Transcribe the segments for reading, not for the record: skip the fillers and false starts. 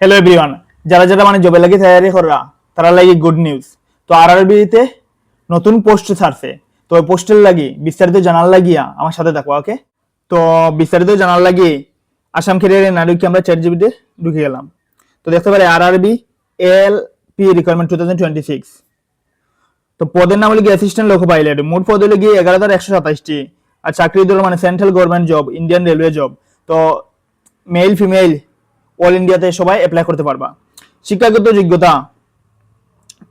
Hello everyone, যারা যারা মানে জবে লাগি তৈরি করা তারা লাগি গুড নিউজ। তো আরআরবিতে নতুন পোস্ট ছাড়ছে। তো ওই পোস্টের লাগি বিস্তারিত জানার লাগিয়া আমার সাথে থাকো। ওকে, তো বিস্তারিত জানার লাগি আসাম ক্যারিয়ারে না ঢুকে আমরা চ্যাট জিপিটি ঢুকে গেলাম। তো দেখতে পারি আরআরবি এলপি রিকোয়ারমেন্ট 2026। তো পদের নাম হলো গিয়ে অ্যাসিস্ট্যান্ট লোকো পাইলট। মোট পদ হলো গিয়ে 11,127টি। আর চাকরি দল মানে central government job, Indian railway job. তো মেল ফিমেল অল ইন্ডিয়াতে সবাই অ্যাপ্লাই করতে পারবা। শিক্ষাগত যোগ্যতা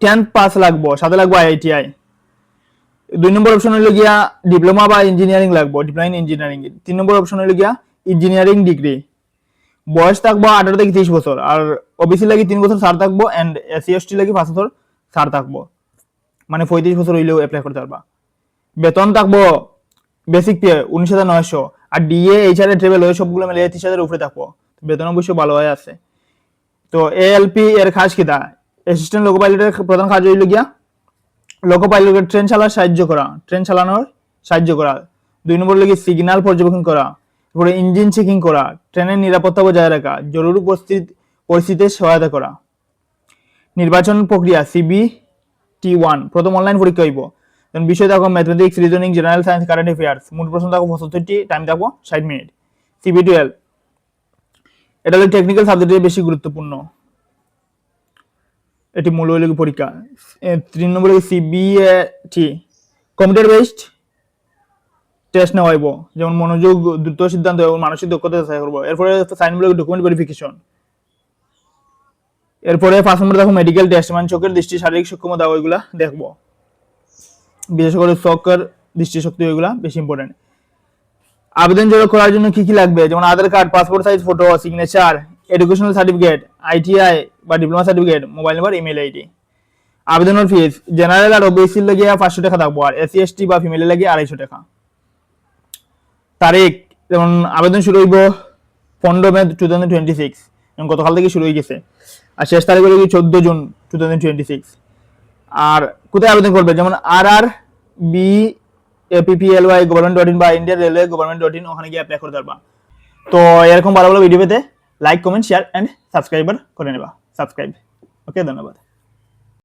10th পাস লাগবো, সাথে লাগবো আইআইটিআই। 2 নম্বর অপশন হলো গিয়া ডিপ্লোমা বা ইঞ্জিনিয়ারিং লাগবো, diploma in engineering. 3 number option হলো গিয়া ইঞ্জিনিয়ারিং ডিগ্রি। বয়স থাকবো 18 থেকে 30 বছর। আর ওবিসি লাগি 3 বছর ছাড় থাকবো, এন্ড এসসি এসটি লাগি 5 বছর ছাড় থাকবো, মানে 35 বছর হইলেও অ্যাপ্লাই করতে পারবা। বেতন থাকবো বেসিক পে 19,900, আর ডিএ এইচআর এ ট্রেভেল ওই সবগুলো মিলে 30,000 উপরে থাকবো। বেতন অবশ্য ভালো হয়ে আছে। তো এএলপি এর কাজ কিটা? অ্যাসিস্ট্যান্ট লোকো পাইলটের প্রধান কাজ হইল গিয়া লোকো পাইলটের ট্রেন চালানোর সাহায্য করা। 2 নম্বর লাগি সিগন্যাল পর্যবেক্ষণ করা, তারপরে ইঞ্জিন চেকিং করা, ট্রেনের নিরাপত্তা বজায় রাখা, জরুরি পরিস্থিতিতে সহায়তা করা। নির্বাচন প্রক্রিয়া CBT1 প্রথম অনলাইন পরীক্ষা হইব। বিষয় থাকবো mathematics, reasoning, general science, current affairs. মোট প্রশ্ন থাকবো 75টি, টাইম থাকবো 60 মিনিট। CB12 এটা হলো টেকনিক্যাল সাবজেক্টের বেশি গুরুত্বপূর্ণ, এটি মূল্যযোগ পরীক্ষা। 3 নম্বরে CBT কম্পিউটার বেসড টেস্ট নেওয়া হইব, যেমন মনোযোগ, দ্রুত সিদ্ধান্ত এবং মানসিক দক্ষতা যাচাই করবো। এরপরে সাইনমূলক ডকুমেন্ট ভেরিফিকেশন। এরপরে 5 নম্বরে দেখো মেডিকেল টেস্ট, মানে চোখের দৃষ্টি, শারীরিক সক্ষমতা ওইগুলা দেখবো, বিশেষ করে চোখের দৃষ্টিশক্তি ওইগুলা বেশি ইম্পর্টেন্ট। আবেদন জমা করার জন্য কি কি লাগবে? যেমন Aadhaar card, passport size photo, signature, educational certificate, ITI বা diploma certificate, mobile number, email ID. আবেদনের ফিস জেনারেল আর ওবিসি লাগিয়ে 500 টাকা থাকবো, আর এসসি এসটি বা ফিমেল লাগিয়ে 250 টাকা। তারিখ যেমন আবেদন শুরু হইব 15 মে 2026, এবং গতকাল থেকে শুরু হয়ে গেছে। আর শেষ তারিখ হলো 14 জুন 2026। আর কোথায় আবেদন করবে? যেমন RRB APPLY government.in বা ইন্ডিয়ান রেলওয়ে government.in, ওখানে গিয়ে অ্যাপ্লাই করতে পারবা। তো এরকম ভালো ভালো ভিডিও পেতে like, comment, share and subscribe করে নেবা। ওকে, ধন্যবাদ।